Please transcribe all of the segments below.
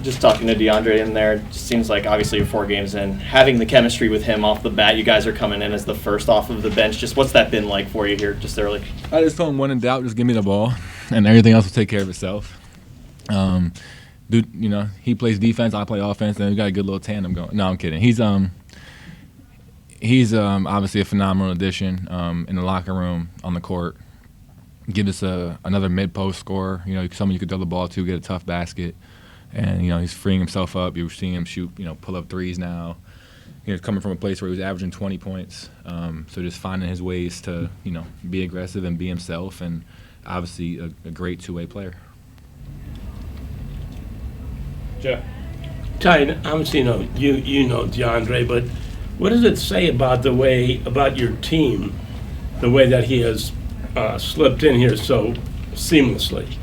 just talking to DeAndre in there, it just seems like obviously you're 4 games in, having the chemistry with him off the bat. You guys are coming in as the first off of the bench. Just what's that been like for you here just early? I just told him when in doubt, just give me the ball, and everything else will take care of itself. Dude, he plays defense, I play offense, and we got a good little tandem going. No, I'm kidding. He's obviously a phenomenal addition in the locker room, on the court. Give us another mid-post scorer, someone you could throw the ball to, get a tough basket. And, he's freeing himself up. You're seeing him shoot, pull-up threes now. He's coming from a place where he was averaging 20 points. So just finding his ways to, be aggressive and be himself, and obviously a great two-way player. Jeff. Ty, obviously, you know DeAndre, but what does it say about your team, the way that he has slipped in here so seamlessly?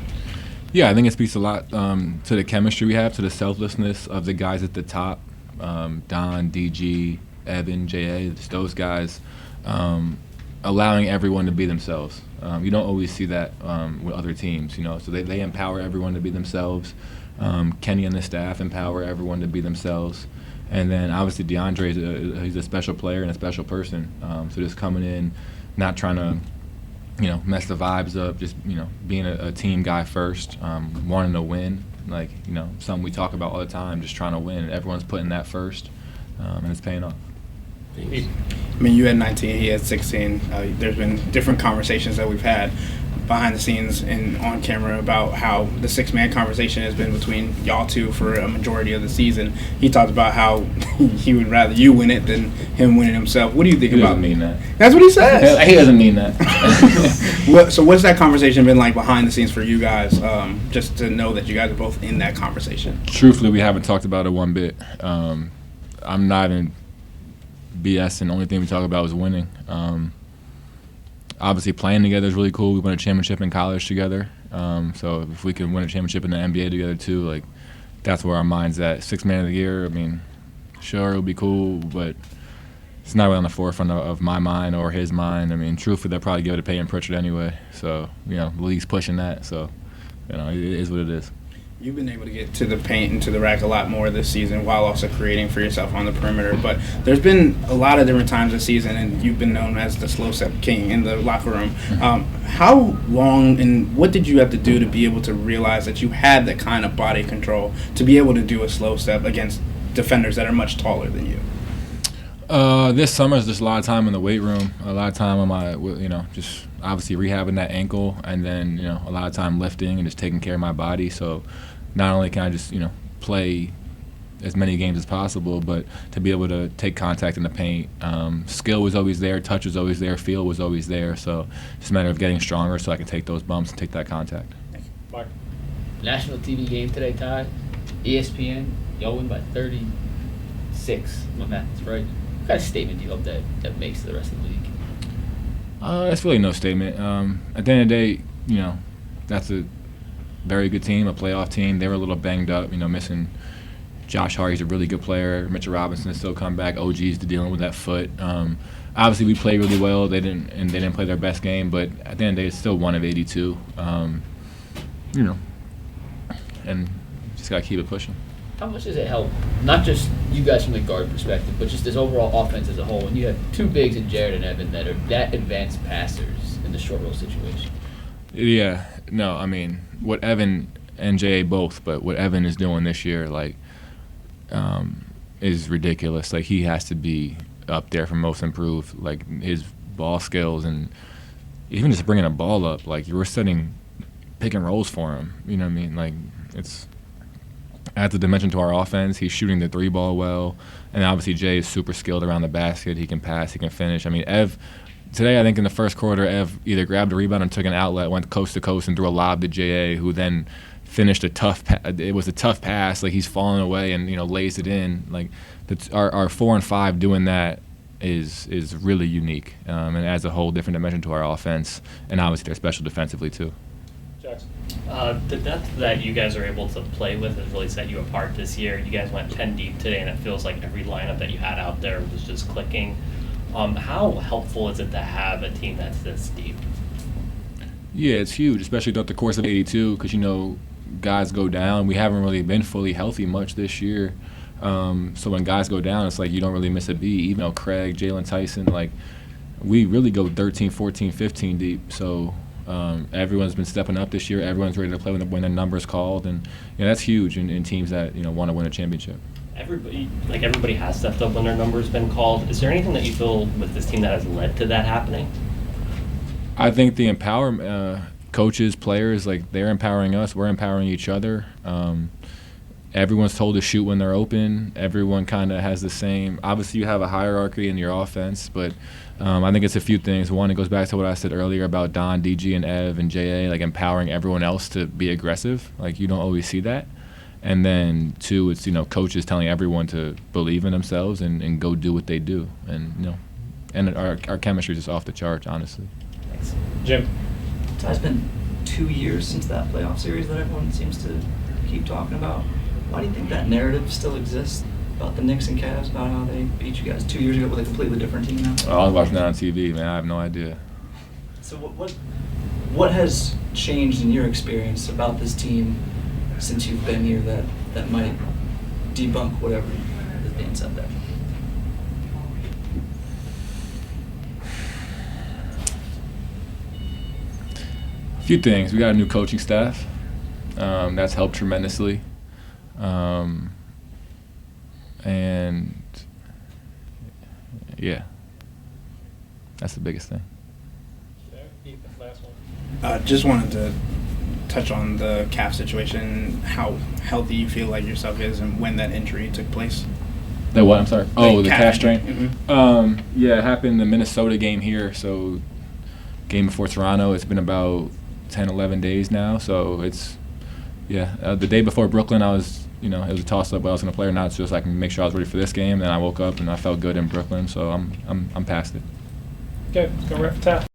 Yeah, I think it speaks a lot to the chemistry we have, to the selflessness of the guys at the top, Don, DG, Evan, J.A., those guys, allowing everyone to be themselves. You don't always see that with other teams, so they empower everyone to be themselves. Kenny and the staff empower everyone to be themselves. And then obviously DeAndre, he's a special player and a special person. So just coming in, not trying to, mess the vibes up, just, being a team guy first, wanting to win, something we talk about all the time, just trying to win. And everyone's putting that first, and it's paying off. I mean, you had 19, he had 16. There's been different conversations that we've had behind the scenes and on camera about how the 6-man conversation has been between y'all two for a majority of the season. He talked about how he would rather you win it than him winning himself. What do you think about? He doesn't mean that. That's what he says. He doesn't mean that. So what's that conversation been like behind the scenes for you guys, just to know that you guys are both in that conversation? Truthfully, we haven't talked about it one bit. I'm not in BS, and the only thing we talk about is winning. Obviously, playing together is really cool. We won a championship in college together. So if we can win a championship in the NBA together too, that's where our mind's at. 6-man of the year, I mean, sure, it would be cool, but it's not really on the forefront of my mind or his mind. I mean, truthfully, they'll probably give it to Peyton Pritchard anyway. So, the league's pushing that. So, it is what it is. You've been able to get to the paint and to the rack a lot more this season while also creating for yourself on the perimeter. But there's been a lot of different times this season, and you've been known as the slow step king in the locker room. How long and what did you have to do to be able to realize that you had that kind of body control to be able to do a slow step against defenders that are much taller than you? This summer is just a lot of time in the weight room, a lot of time on my, just obviously rehabbing that ankle, and then, a lot of time lifting and just taking care of my body. So not only can I just, play as many games as possible, but to be able to take contact in the paint. Skill was always there, touch was always there, feel was always there. So it's a matter of getting stronger so I can take those bumps and take that contact. Mark. National TV game today, Ty. ESPN, y'all win by 36. My math is right. What kind of statement do you hope that makes to the rest of the league? That's really no statement. At the end of the day, that's a very good team, a playoff team. They were a little banged up, missing Josh Hart. He's a really good player. Mitchell Robinson has still come back. OG's dealing with that foot. Obviously, we played really well. They didn't play their best game, but at the end of the day, it's still 1 of 82. And just gotta keep it pushing. How much does it help, not just you guys from the guard perspective, but just this overall offense as a whole, when you have 2 bigs in Jared and Evan that are that advanced passers in the short roll situation? Yeah, no, I mean, what Evan and J.A. both, but what Evan is doing this year, is ridiculous. He has to be up there for most improved. His ball skills and even just bringing a ball up, you were setting pick and rolls for him. You know what I mean? It's adds a dimension to our offense. He's shooting the 3-ball well, and obviously Jay is super skilled around the basket. He can pass, he can finish. I mean, today, I think in the first quarter, Ev either grabbed a rebound or took an outlet, went coast to coast, and threw a lob to J.A., who then finished it was a tough pass. He's falling away and, lays it in. Our 4 and 5 doing that is really unique, and adds a whole different dimension to our offense, and obviously they're special defensively too. Jackson. The depth that you guys are able to play with has really set you apart this year. You guys went 10 deep today, and it feels like every lineup that you had out there was just clicking. How helpful is it to have a team that's this deep? Yeah, it's huge, especially throughout the course of 82, because guys go down, we haven't really been fully healthy much this year. So when guys go down, it's like you don't really miss a beat. Even though Craig, Jalen Tyson, like we really go 13, 14, 15 deep. So everyone's been stepping up this year. Everyone's ready to play when the number's called, and that's huge in teams that want to win a championship. Everybody has stepped up when their number's been called. Is there anything that you feel with this team that has led to that happening? I think the empowerment, coaches, players, like they're empowering us. We're empowering each other. Everyone's told to shoot when they're open. Everyone kind of has the same. Obviously, you have a hierarchy in your offense, but I think it's a few things. One, it goes back to what I said earlier about Don, DG, and Ev and JA, like empowering everyone else to be aggressive. Like you don't always see that. And then two, it's coaches telling everyone to believe in themselves and go do what they do. And and our chemistry is just off the charts, honestly. Thanks. Jim. It's been 2 years since that playoff series that everyone seems to keep talking about. Why do you think that narrative still exists about the Knicks and Cavs, about how they beat you guys 2 years ago with a completely different team now? Oh, I was watching that on TV, man. I have no idea. So what has changed in your experience about this team since you've been here that might debunk whatever is being said there? A few things. We got a new coaching staff. That's helped tremendously. And yeah, that's the biggest thing. Last one. Just wanted to touch on the calf situation, how healthy you feel like yourself is, and when that injury took place. The what? I'm sorry. Oh, the calf strain. Mm-hmm. Yeah, it happened in the Minnesota game here. So game before Toronto. It's been about 10, 11 days now. So it's the day before Brooklyn, I was. It was a toss-up whether I was going to play or not, so I can make sure I was ready for this game. Then I woke up and I felt good in Brooklyn, so I'm past it. Okay, let's go right for Ty.